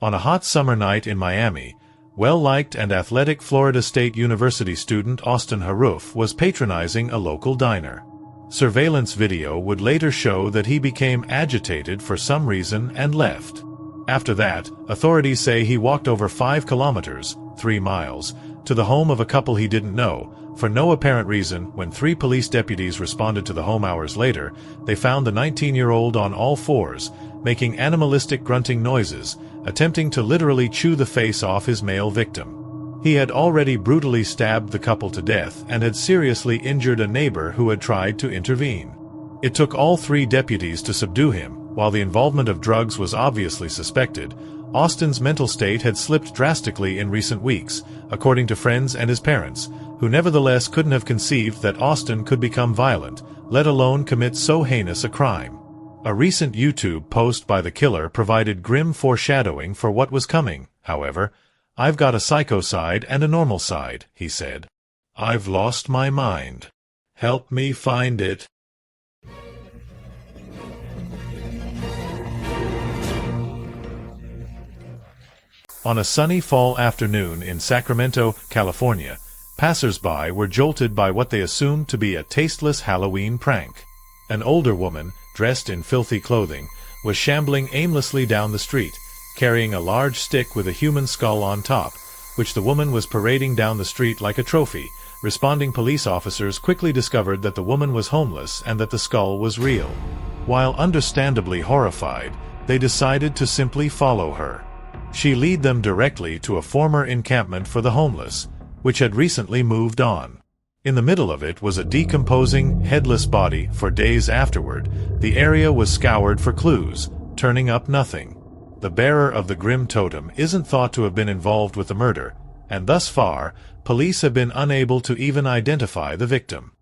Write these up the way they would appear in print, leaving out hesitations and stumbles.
On a hot summer night in Miami, well-liked and athletic Florida State University student Austin Harrouff was patronizing a local diner. Surveillance video would later show that he became agitated for some reason and left. After that, authorities say he walked over 5 kilometers, 3 miles, to the home of a couple he didn't know. For no apparent reason, when 3 police deputies responded to the home hours later, they found the 19-year-old on all fours, making animalistic grunting noises, attempting to literally chew the face off his male victim. He had already brutally stabbed the couple to death and had seriously injured a neighbor who had tried to intervene. It took all 3 deputies to subdue him. While the involvement of drugs was obviously suspected, Austin's mental state had slipped drastically in recent weeks, according to friends and his parents, who nevertheless couldn't have conceived that Austin could become violent, let alone commit so heinous a crime. A recent YouTube post by the killer provided grim foreshadowing for what was coming, however. "I've got a psycho side and a normal side," he said. "I've lost my mind. Help me find it." On a sunny fall afternoon in Sacramento, California, passers-by were jolted by what they assumed to be a tasteless Halloween prank. An older woman, dressed in filthy clothing, was shambling aimlessly down the street, carrying a large stick with a human skull on top, which the woman was parading down the street like a trophy. Responding police officers quickly discovered that the woman was homeless and that the skull was real. While understandably horrified, they decided to simply follow her. She led them directly to a former encampment for the homeless, which had recently moved on. In the middle of it was a decomposing, headless body. For days afterward, the area was scoured for clues, turning up nothing. The bearer of the grim totem isn't thought to have been involved with the murder, and thus far, police have been unable to even identify the victim.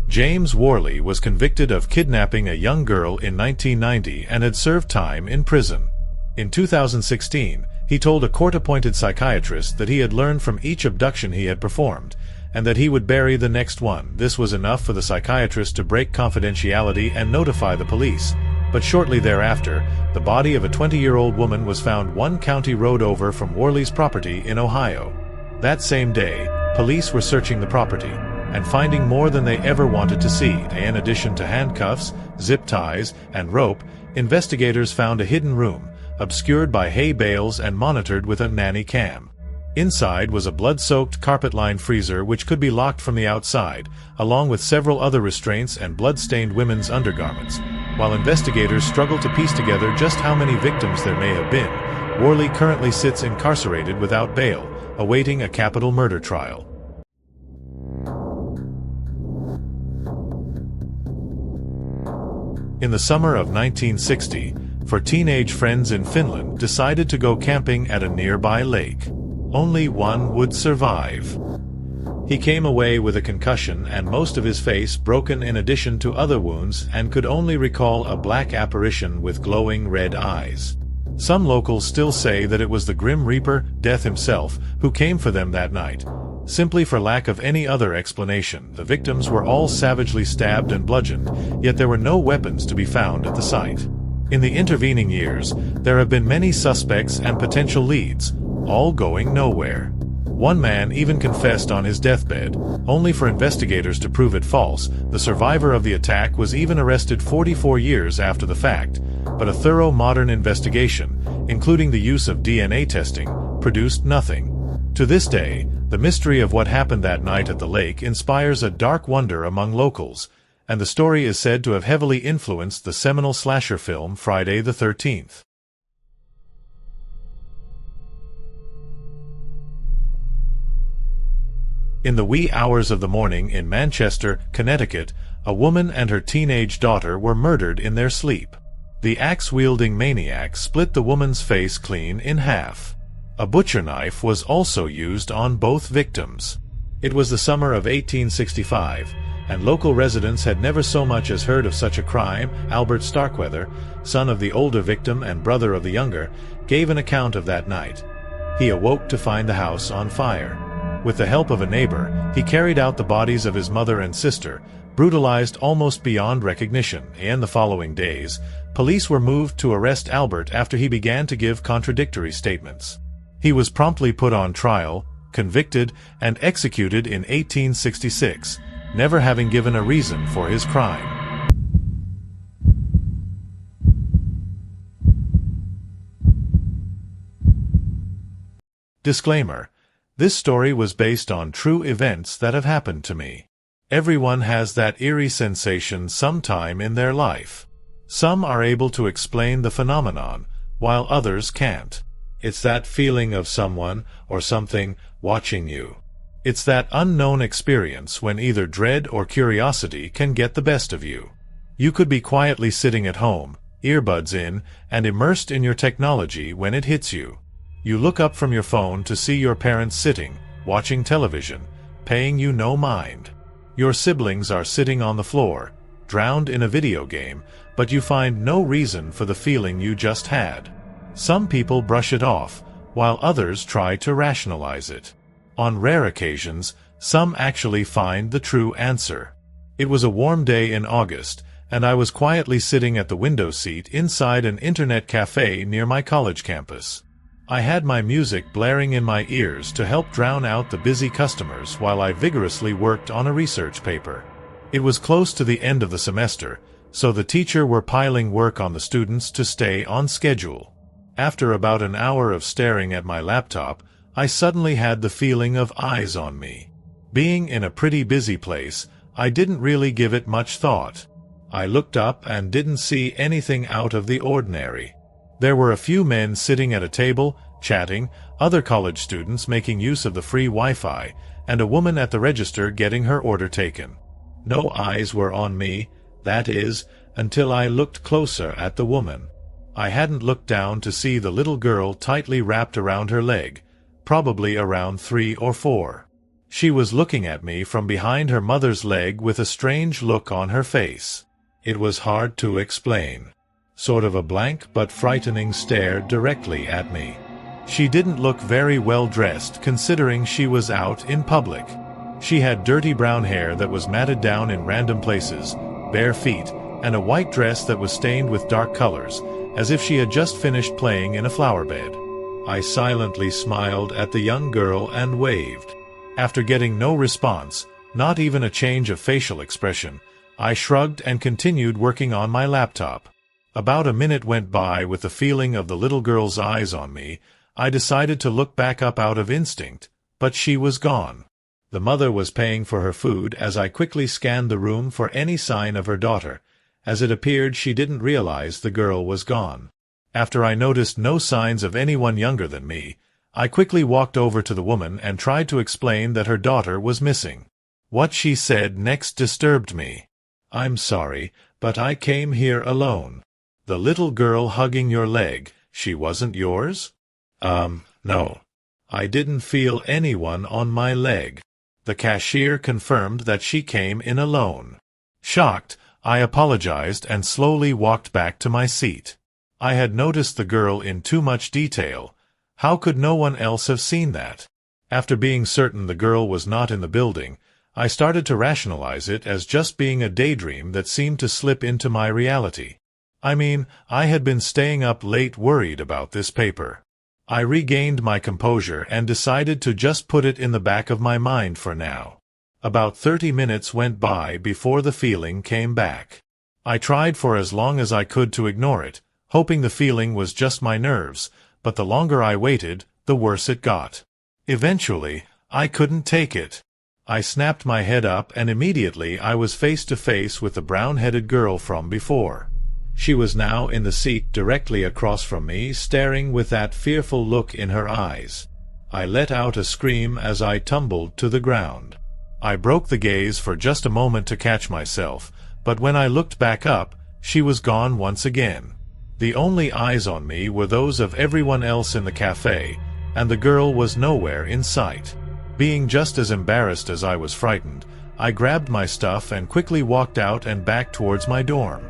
James Worley was convicted of kidnapping a young girl in 1990 and had served time in prison. In 2016, he told a court-appointed psychiatrist that he had learned from each abduction he had performed, and that he would bury the next one. This was enough for the psychiatrist to break confidentiality and notify the police. But shortly thereafter, the body of a 20-year-old woman was found 1 county road over from Worley's property in Ohio. That same day, police were searching the property and finding more than they ever wanted to see. In addition to handcuffs, zip ties, and rope, investigators found a hidden room, obscured by hay bales and monitored with a nanny cam. Inside was a blood-soaked carpet-lined freezer which could be locked from the outside, along with several other restraints and blood-stained women's undergarments. While investigators struggle to piece together just how many victims there may have been, Worley currently sits incarcerated without bail, awaiting a capital murder trial. In the summer of 1960, 4 teenage friends in Finland decided to go camping at a nearby lake. Only one would survive. He came away with a concussion and most of his face broken in addition to other wounds, and could only recall a black apparition with glowing red eyes. Some locals still say that it was the Grim Reaper, Death himself, who came for them that night. Simply for lack of any other explanation, the victims were all savagely stabbed and bludgeoned, yet there were no weapons to be found at the site. In the intervening years, there have been many suspects and potential leads, all going nowhere. One man even confessed on his deathbed, only for investigators to prove it false. The survivor of the attack was even arrested 44 years after the fact, but a thorough modern investigation, including the use of DNA testing, produced nothing. To this day, the mystery of what happened that night at the lake inspires a dark wonder among locals, and the story is said to have heavily influenced the seminal slasher film Friday the 13th. In the wee hours of the morning in Manchester, Connecticut, a woman and her teenage daughter were murdered in their sleep. The axe-wielding maniac split the woman's face clean in half. A butcher knife was also used on both victims. It was the summer of 1865, and local residents had never so much as heard of such a crime. Albert Starkweather, son of the older victim and brother of the younger, gave an account of that night. He awoke to find the house on fire. With the help of a neighbor, he carried out the bodies of his mother and sister, brutalized almost beyond recognition. In the following days, police were moved to arrest Albert after he began to give contradictory statements. He was promptly put on trial, convicted, and executed in 1866, never having given a reason for his crime. Disclaimer: this story was based on true events that have happened to me. Everyone has that eerie sensation sometime in their life. Some are able to explain the phenomenon, while others can't. It's that feeling of someone or something watching you. It's that unknown experience when either dread or curiosity can get the best of you. You could be quietly sitting at home, earbuds in, and immersed in your technology when it hits you. You look up from your phone to see your parents sitting, watching television, paying you no mind. Your siblings are sitting on the floor, drowned in a video game, but you find no reason for the feeling you just had. Some people brush it off, while others try to rationalize it. On rare occasions, some actually find the true answer. It was a warm day in August, and I was quietly sitting at the window seat inside an internet cafe near my college campus. I had my music blaring in my ears to help drown out the busy customers while I vigorously worked on a research paper. It was close to the end of the semester, so the teacher were piling work on the students to stay on schedule. After about an hour of staring at my laptop, I suddenly had the feeling of eyes on me. Being in a pretty busy place, I didn't really give it much thought. I looked up and didn't see anything out of the ordinary. There were a few men sitting at a table, chatting, other college students making use of the free Wi-Fi, and a woman at the register getting her order taken. No eyes were on me, that is, until I looked closer at the woman. I hadn't looked down to see the little girl tightly wrapped around her leg, probably around 3 or 4. She was looking at me from behind her mother's leg with a strange look on her face. It was hard to explain. Sort of a blank but frightening stare directly at me. She didn't look very well dressed considering she was out in public. She had dirty brown hair that was matted down in random places, bare feet, and a white dress that was stained with dark colors, as if she had just finished playing in a flower bed. I silently smiled at the young girl and waved. After getting no response, not even a change of facial expression, I shrugged and continued working on my laptop. About a minute went by with the feeling of the little girl's eyes on me. I decided to look back up out of instinct, but she was gone. The mother was paying for her food as I quickly scanned the room for any sign of her daughter, as it appeared she didn't realize the girl was gone. After I noticed no signs of anyone younger than me, I quickly walked over to the woman and tried to explain that her daughter was missing. What she said next disturbed me. "I'm sorry, but I came here alone. The little girl hugging your leg, she wasn't yours?" No. I didn't feel anyone on my leg. The cashier confirmed that she came in alone. Shocked, I apologized and slowly walked back to my seat. I had noticed the girl in too much detail. How could no one else have seen that? After being certain the girl was not in the building, I started to rationalize it as just being a daydream that seemed to slip into my reality. I mean, I had been staying up late worried about this paper. I regained my composure and decided to just put it in the back of my mind for now. About 30 minutes went by before the feeling came back. I tried for as long as I could to ignore it, hoping the feeling was just my nerves, but the longer I waited, the worse it got. Eventually, I couldn't take it. I snapped my head up and immediately I was face to face with the brown-headed girl from before. She was now in the seat directly across from me, staring with that fearful look in her eyes. I let out a scream as I tumbled to the ground. I broke the gaze for just a moment to catch myself, but when I looked back up, she was gone once again. The only eyes on me were those of everyone else in the cafe, and the girl was nowhere in sight. Being just as embarrassed as I was frightened, I grabbed my stuff and quickly walked out and back towards my dorm.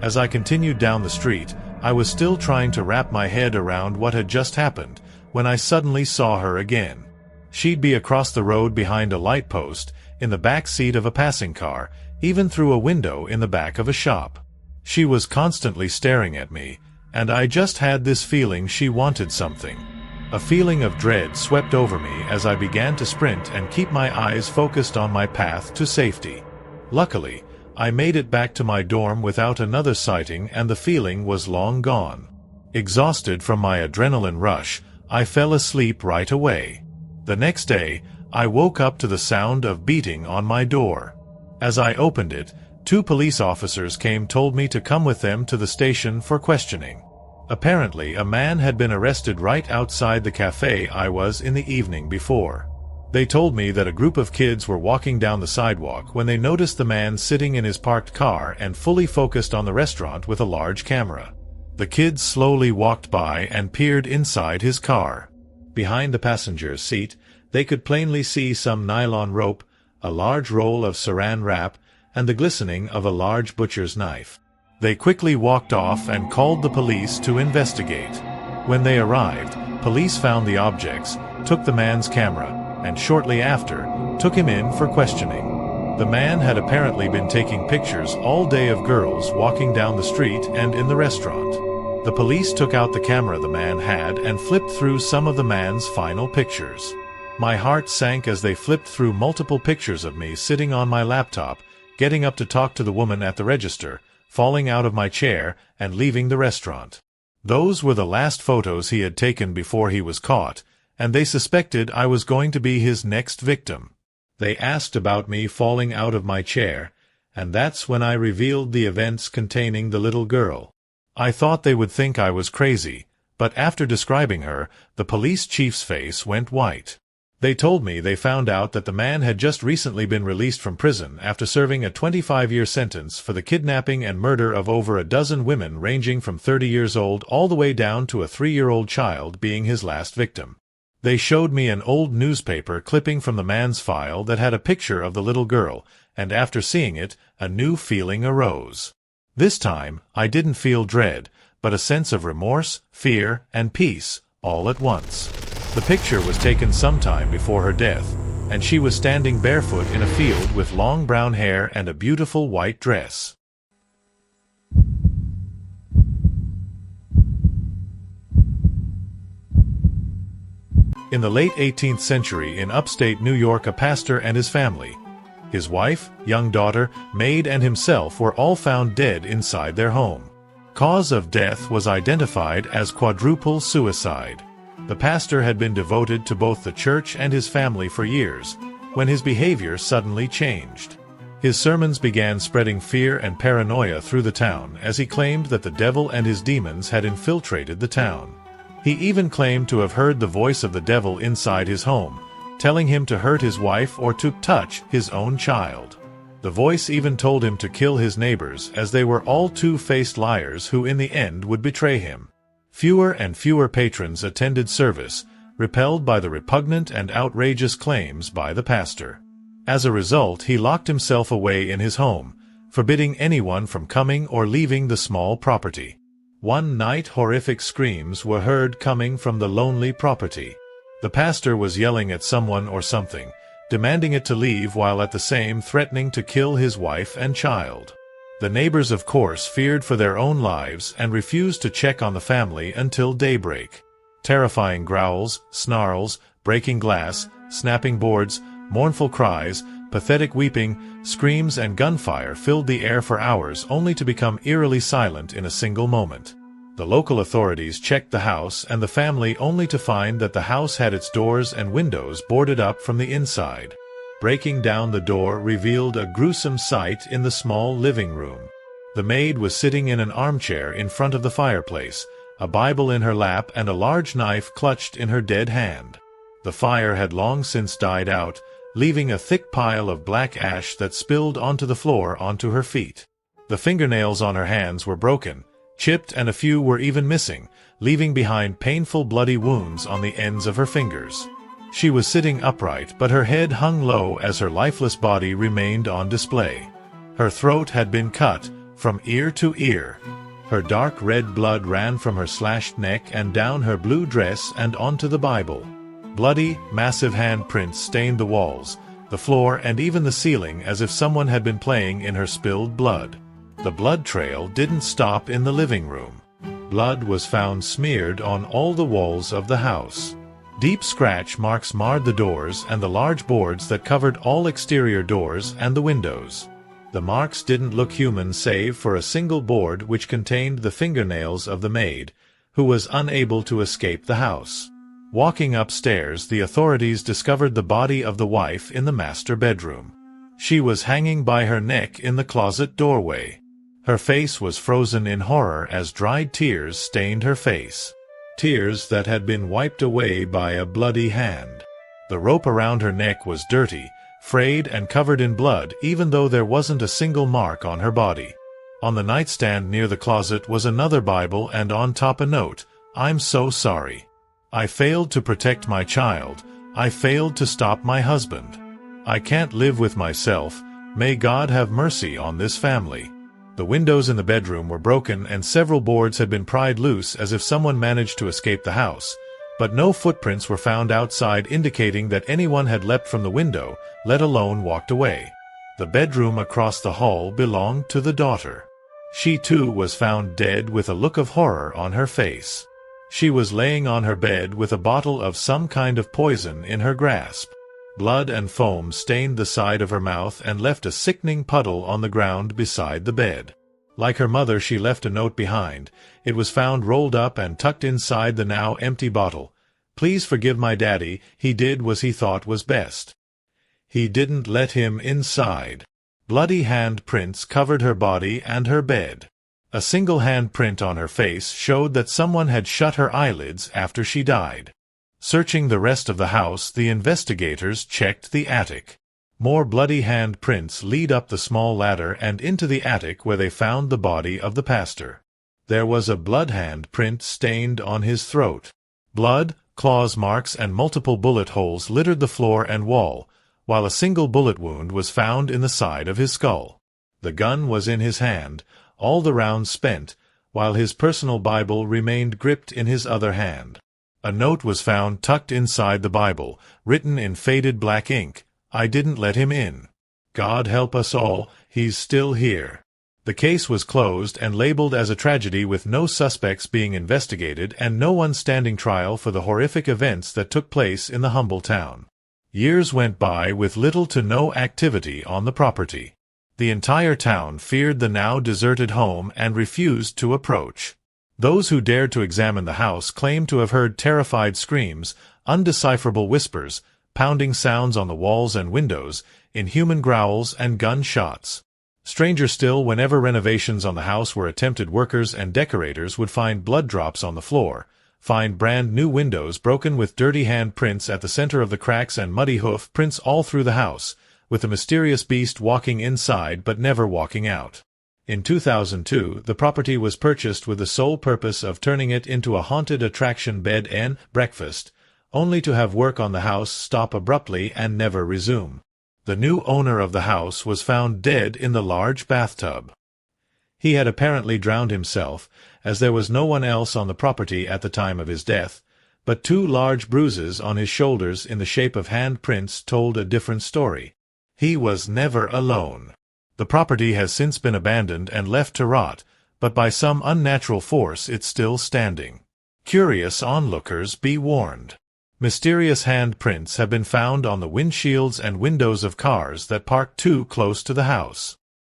As I continued down the street, I was still trying to wrap my head around what had just happened, when I suddenly saw her again. She'd be across the road behind a light post, in the back seat of a passing car, even through a window in the back of a shop. She was constantly staring at me, and I just had this feeling she wanted something. A feeling of dread swept over me as I began to sprint and keep my eyes focused on my path to safety. Luckily, I made it back to my dorm without another sighting, and the feeling was long gone. Exhausted from my adrenaline rush, I fell asleep right away. The next day, I woke up to the sound of beating on my door. As I opened it, 2 police officers told me to come with them to the station for questioning. Apparently, a man had been arrested right outside the cafe I was in the evening before. They told me that a group of kids were walking down the sidewalk when they noticed the man sitting in his parked car and fully focused on the restaurant with a large camera. The kids slowly walked by and peered inside his car. Behind the passenger's seat, they could plainly see some nylon rope, a large roll of saran wrap, and the glistening of a large butcher's knife. They quickly walked off and called the police to investigate. When they arrived, police found the objects, took the man's camera, and shortly after, took him in for questioning. The man had apparently been taking pictures all day of girls walking down the street and in the restaurant. The police took out the camera the man had and flipped through some of the man's final pictures. My heart sank as they flipped through multiple pictures of me sitting on my laptop, getting up to talk to the woman at the register, falling out of my chair, and leaving the restaurant. Those were the last photos he had taken before he was caught, and they suspected I was going to be his next victim. They asked about me falling out of my chair, and that's when I revealed the events containing the little girl. I thought they would think I was crazy, but after describing her, the police chief's face went white. They told me they found out that the man had just recently been released from prison after serving a 25-year sentence for the kidnapping and murder of over a dozen women ranging from 30 years old all the way down to a 3-year-old child being his last victim. They showed me an old newspaper clipping from the man's file that had a picture of the little girl, and after seeing it, a new feeling arose. This time, I didn't feel dread, but a sense of remorse, fear, and peace, all at once. The picture was taken sometime before her death, and she was standing barefoot in a field with long brown hair and a beautiful white dress. In the late 18th century in upstate New York, a pastor and his family, his wife, young daughter, maid, and himself were all found dead inside their home. Cause of death was identified as quadruple suicide. The pastor had been devoted to both the church and his family for years, when his behavior suddenly changed. His sermons began spreading fear and paranoia through the town as he claimed that the devil and his demons had infiltrated the town. He even claimed to have heard the voice of the devil inside his home, telling him to hurt his wife or to touch his own child. The voice even told him to kill his neighbors, as they were all two-faced liars who in the end would betray him. Fewer and fewer patrons attended service, repelled by the repugnant and outrageous claims by the pastor. As a result, he locked himself away in his home, forbidding anyone from coming or leaving the small property. One night, horrific screams were heard coming from the lonely property. The pastor was yelling at someone or something, demanding it to leave, while at the same threatening to kill his wife and child. The neighbors, of course, feared for their own lives and refused to check on the family until daybreak. Terrifying growls, snarls, breaking glass, snapping boards, mournful cries, pathetic weeping, screams, and gunfire filled the air for hours, only to become eerily silent in a single moment. The local authorities checked the house and the family, only to find that the house had its doors and windows boarded up from the inside. Breaking down the door revealed a gruesome sight in the small living room. The maid was sitting in an armchair in front of the fireplace, a Bible in her lap and a large knife clutched in her dead hand. The fire had long since died out, leaving a thick pile of black ash that spilled onto the floor onto her feet. The fingernails on her hands were broken, chipped, and a few were even missing, leaving behind painful bloody wounds on the ends of her fingers. She was sitting upright, but her head hung low as her lifeless body remained on display. Her throat had been cut from ear to ear. Her dark red blood ran from her slashed neck and down her blue dress and onto the Bible. Bloody, massive handprints stained the walls, the floor and even the ceiling, as if someone had been playing in her spilled blood. The blood trail didn't stop in the living room. Blood was found smeared on all the walls of the house. Deep scratch marks marred the doors and the large boards that covered all exterior doors and the windows. The marks didn't look human save for a single board which contained the fingernails of the maid, who was unable to escape the house. Walking upstairs, the authorities discovered the body of the wife in the master bedroom. She was hanging by her neck in the closet doorway. Her face was frozen in horror as dried tears stained her face. Tears that had been wiped away by a bloody hand. The rope around her neck was dirty, frayed and covered in blood, even though there wasn't a single mark on her body. On the nightstand near the closet was another Bible and on top a note, "I'm so sorry. I failed to protect my child. I failed to stop my husband. I can't live with myself. May God have mercy on this family." The windows in the bedroom were broken and several boards had been pried loose as if someone managed to escape the house, but no footprints were found outside indicating that anyone had leapt from the window, let alone walked away. The bedroom across the hall belonged to the daughter. She too was found dead with a look of horror on her face. She was laying on her bed with a bottle of some kind of poison in her grasp. Blood and foam stained the side of her mouth and left a sickening puddle on the ground beside the bed. Like her mother, she left a note behind. It was found rolled up and tucked inside the now empty bottle. "Please forgive my daddy, he did what he thought was best. He didn't let him inside." Bloody hand prints covered her body and her bed. A single hand print on her face showed that someone had shut her eyelids after she died. Searching the rest of the house, the investigators checked the attic. More bloody hand prints lead up the small ladder and into the attic where they found the body of the pastor. There was a blood hand print stained on his throat. Blood, claws marks and multiple bullet holes littered the floor and wall, while a single bullet wound was found in the side of his skull. The gun was in his hand, all the rounds spent, while his personal Bible remained gripped in his other hand. A note was found tucked inside the Bible, written in faded black ink, "I didn't let him in. God help us all, he's still here." The case was closed and labeled as a tragedy with no suspects being investigated and no one standing trial for the horrific events that took place in the humble town. Years went by with little to no activity on the property. The entire town feared the now deserted home and refused to approach. Those who dared to examine the house claimed to have heard terrified screams, undecipherable whispers, pounding sounds on the walls and windows, inhuman growls and gunshots. Stranger still, whenever renovations on the house were attempted, workers and decorators would find blood drops on the floor, find brand new windows broken with dirty hand prints at the center of the cracks and muddy hoof prints all through the house, with the mysterious beast walking inside but never walking out. In 2002, the property was purchased with the sole purpose of turning it into a haunted attraction bed and breakfast, only to have work on the house stop abruptly and never resume. The new owner of the house was found dead in the large bathtub. He had apparently drowned himself, as there was no one else on the property at the time of his death, but two large bruises on his shoulders in the shape of hand prints told a different story. He was never alone. The property has since been abandoned and left to rot, but by some unnatural force it's still standing. Curious onlookers be warned. Mysterious hand prints have been found on the windshields and windows of cars that parked too close to the house.